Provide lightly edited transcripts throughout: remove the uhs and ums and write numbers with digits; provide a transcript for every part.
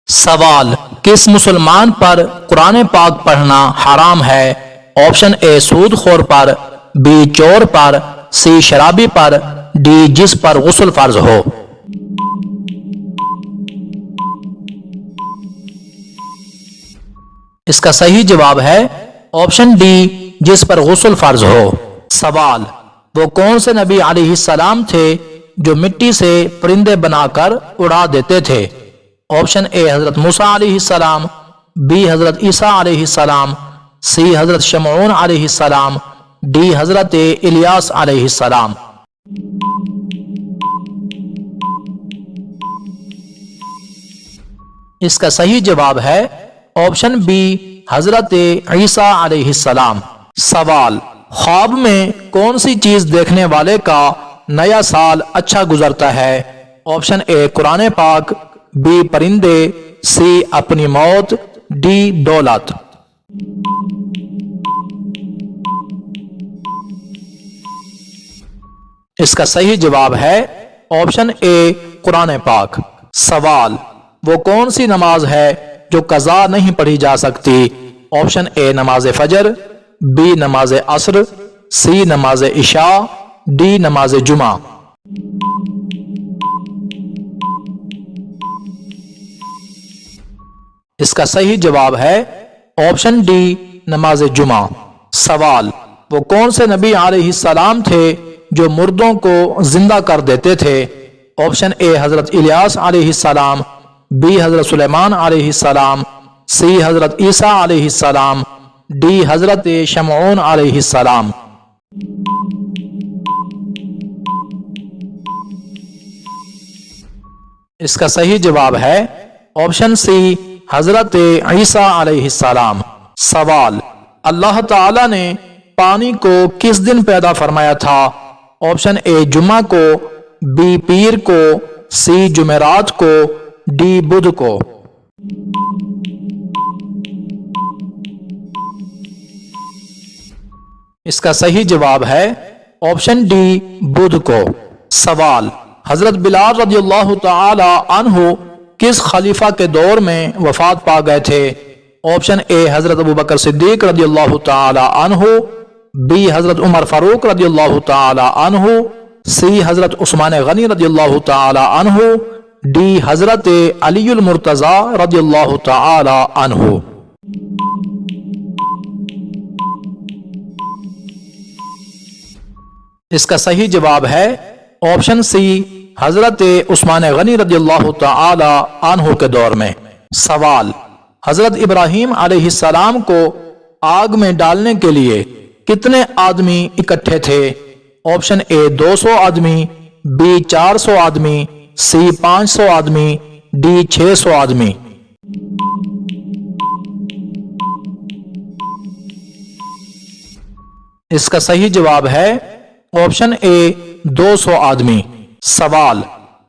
سوال: کس مسلمان پر قرآن پاک پڑھنا حرام ہے؟ آپشن اے سود خور پر، بی چور پر، سی شرابی پر، ڈی جس پر غسل فرض ہو۔ اس کا صحیح جواب ہے آپشن ڈی، جس پر غسل فرض ہو۔ سوال: وہ کون سے نبی علیہ السلام تھے جو مٹی سے پرندے بنا کر اڑا دیتے تھے؟ آپشن اے حضرت موسیٰ علیہ السلام، بی حضرت عیسیٰ علیہ السلام، سی حضرت شمعون علیہ السلام، ڈی حضرت الیاس علیہ السلام۔ اس کا صحیح جواب ہے آپشن بی، حضرت عیسیٰ علیہ السلام۔ سوال: خواب میں کون سی چیز دیکھنے والے کا نیا سال اچھا گزرتا ہے؟ آپشن اے قرآن پاک، بی پرندے، سی اپنی موت، ڈی دولت۔ اس کا صحیح جواب ہے آپشن اے قرآن پاک۔ سوال: وہ کون سی نماز ہے جو قضا نہیں پڑھی جا سکتی؟ آپشن اے نماز فجر، بی نماز عصر، سی نماز عشاء، ڈی نماز جمعہ۔ اس کا صحیح جواب ہے آپشن ڈی، نماز جمعہ۔ سوال: وہ کون سے نبی علیہ السلام تھے جو مردوں کو زندہ کر دیتے تھے؟ آپشن اے حضرت الیاس علیہ السلام، بی حضرت سلیمان علیہ السلام، سی حضرت عیسیٰ علیہ السلام، ڈی حضرت شمعون علیہ السلام۔ اس کا صحیح جواب ہے آپشن سی، حضرت عیسیٰ علیہ السلام۔ سوال: اللہ تعالی نے پانی کو کس دن پیدا فرمایا تھا؟ آپشن اے جمعہ کو، بی پیر کو، سی جمعرات کو، ڈی بدھ کو۔ اس کا صحیح جواب ہے آپشن ڈی، بدھ کو۔ سوال: حضرت بلال رضی اللہ تعالی عنہ کس خلیفہ کے دور میں وفات پا گئے تھے؟ آپشن اے حضرت ابوبکر صدیق رضی اللہ تعالی عنہ، بی حضرت عمر فاروق رضی اللہ تعالی عنہ، سی حضرت عثمان غنی رضی اللہ تعالی عنہ، ڈی حضرت علی المرتضی رضی اللہ تعالی عنہ۔ اس کا صحیح جواب ہے آپشن سی، حضرت عثمان غنی رضی اللہ تعالی عنہ کے دور میں۔ سوال: حضرت ابراہیم علیہ السلام کو آگ میں ڈالنے کے لیے کتنے آدمی اکٹھے تھے؟ آپشن اے 200 آدمی، بی 400 آدمی، سی 500 آدمی، ڈی 600 آدمی۔ اس کا صحیح جواب ہے آپشن اے 200 آدمی۔ سوال: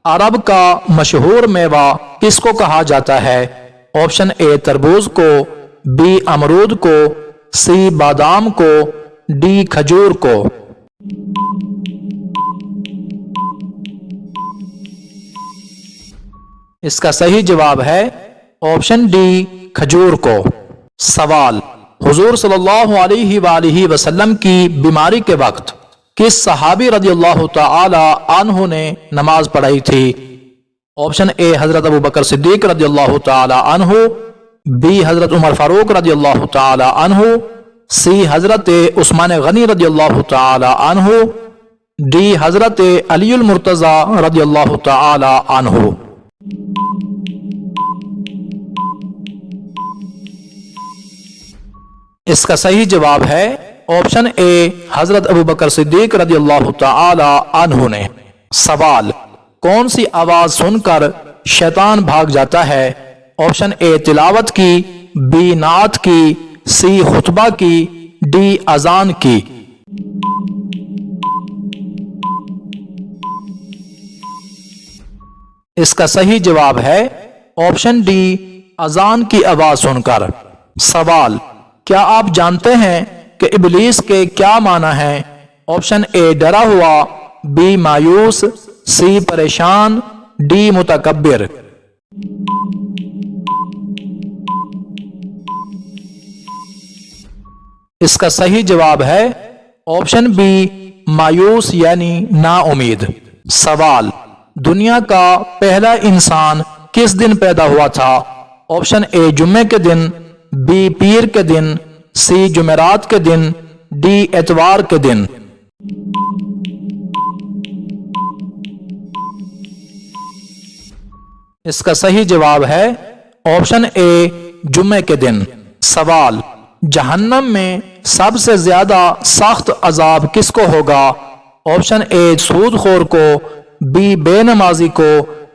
عرب کا مشہور میوہ کس کو کہا جاتا ہے؟ آپشن اے تربوز کو، بی امرود کو، سی بادام کو، ڈی کھجور کو۔ اس کا صحیح جواب ہے آپشن ڈی، کھجور کو۔ سوال: حضور صلی اللہ علیہ وآلہ وسلم کی بیماری کے وقت کس صحابی رضی اللہ تعالی عنہ نے نماز پڑھائی تھی؟ آپشن اے حضرت ابوبکر صدیق رضی اللہ تعالی عنہ، بی حضرت عمر فاروق رضی اللہ تعالی عنہ، سی حضرت عثمان غنی رضی اللہ تعالی عنہ، ڈی حضرت علی المرتضی رضی اللہ تعالی عنہ۔ اس کا صحیح جواب ہے آپشن اے حضرت ابوبکر صدیق رضی اللہ تعالی عنہ نے۔ سوال: کون سی آواز سن کر شیطان بھاگ جاتا ہے؟ آپشن اے تلاوت کی، بی نعت کی، سی خطبہ کی، ڈی اذان کی۔ اس کا صحیح جواب ہے آپشن ڈی، اذان کی آواز سن کر۔ سوال: کیا آپ جانتے ہیں کہ ابلیس کے کیا معنی ہیں؟ آپشن اے ڈرا ہوا، بی مایوس، سی پریشان، ڈی متکبر۔ اس کا صحیح جواب ہے آپشن بی مایوس یعنی نا امید۔ سوال، دنیا کا پہلا انسان کس دن پیدا ہوا تھا؟ آپشن اے جمعے کے دن، بی پیر کے دن، سی جمعرات کے دن، ڈی اتوار کے دن۔ اس کا صحیح جواب ہے آپشن اے جمعے کے دن۔ سوال، جہنم میں سب سے زیادہ سخت عذاب کس کو ہوگا؟ آپشن اے سود خور کو، بی بے نمازی کو،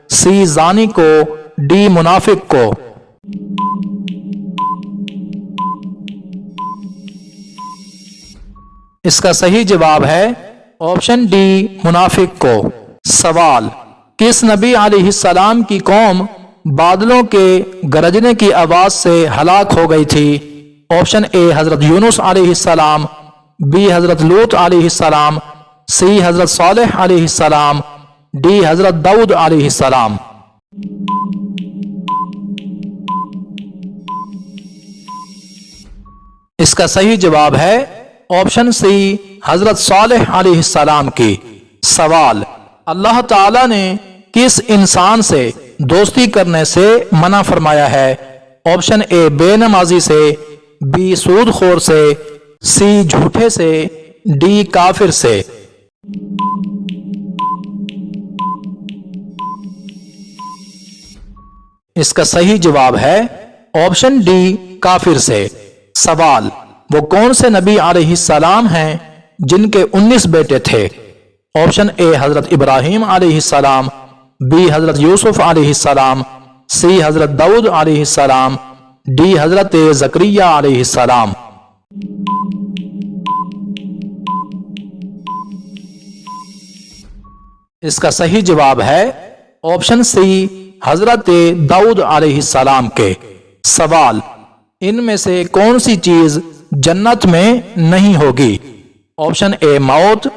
سی زانی کو، ڈی منافق کو۔ اس کا صحیح جواب ہے آپشن ڈی منافق کو۔ سوال، کس نبی علیہ السلام کی قوم بادلوں کے گرجنے کی آواز سے ہلاک ہو گئی تھی؟ آپشن اے حضرت یونس علیہ السلام، بی حضرت لوط علیہ السلام، سی حضرت صالح علیہ السلام، ڈی حضرت داؤد علیہ السلام۔ اس کا صحیح جواب ہے آپشن سی حضرت صالح علیہ السلام کی۔ سوال، اللہ تعالی نے کس انسان سے دوستی کرنے سے منع فرمایا ہے؟ آپشن اے بے نمازی سے، بی سود خور سے، سی جھوٹے سے، ڈی کافر سے۔ اس کا صحیح جواب ہے آپشن ڈی کافر سے۔ سوال، وہ کون سے نبی علیہ السلام ہیں جن کے 19 بیٹے تھے؟ آپشن اے حضرت ابراہیم علیہ السلام، بی حضرت یوسف علیہ السلام، سی حضرت داؤد علیہ السلام، ڈی حضرت زکریہ علیہ السلام۔ اس کا صحیح جواب ہے آپشن سی حضرت داؤد علیہ السلام کے۔ سوال، ان میں سے کون سی چیز جنت میں نہیں ہوگی؟ آپشن اے موت،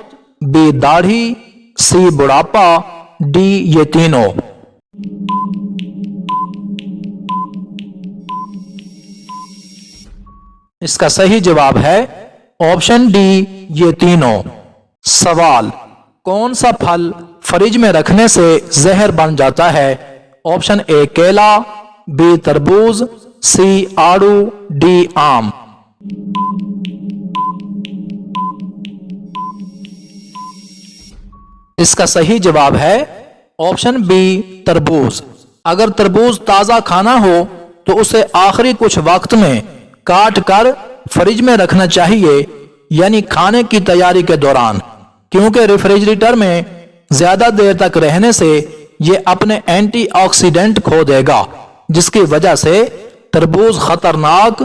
بی داڑھی، سی بڑھاپا، ڈی یہ تینوں۔ اس کا صحیح جواب ہے آپشن ڈی یہ تینوں۔ سوال، کون سا پھل فریج میں رکھنے سے زہر بن جاتا ہے؟ آپشن اے کیلا، بی تربوز، سی آڑو، ڈی آم۔ اس کا صحیح جواب ہے آپشن بی تربوز۔ اگر تربوز تازہ کھانا ہو تو اسے آخری کچھ وقت میں کاٹ کر فریج میں رکھنا چاہیے، یعنی کھانے کی تیاری کے دوران، کیونکہ ریفریجریٹر میں زیادہ دیر تک رہنے سے یہ اپنے اینٹی آکسیڈنٹ کھو دے گا، جس کی وجہ سے تربوز خطرناک،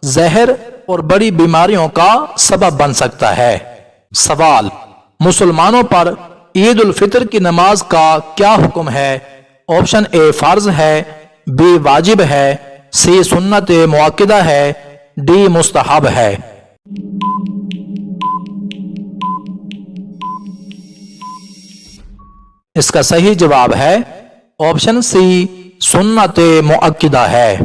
زہر اور بڑی بیماریوں کا سبب بن سکتا ہے۔ سوال، مسلمانوں پر عید الفطر کی نماز کا کیا حکم ہے؟ آپشن اے فرض ہے، بی واجب ہے، سی سنت مؤکدہ ہے، ڈی مستحب ہے۔ اس کا صحیح جواب ہے آپشن سی سنت مؤکدہ ہے۔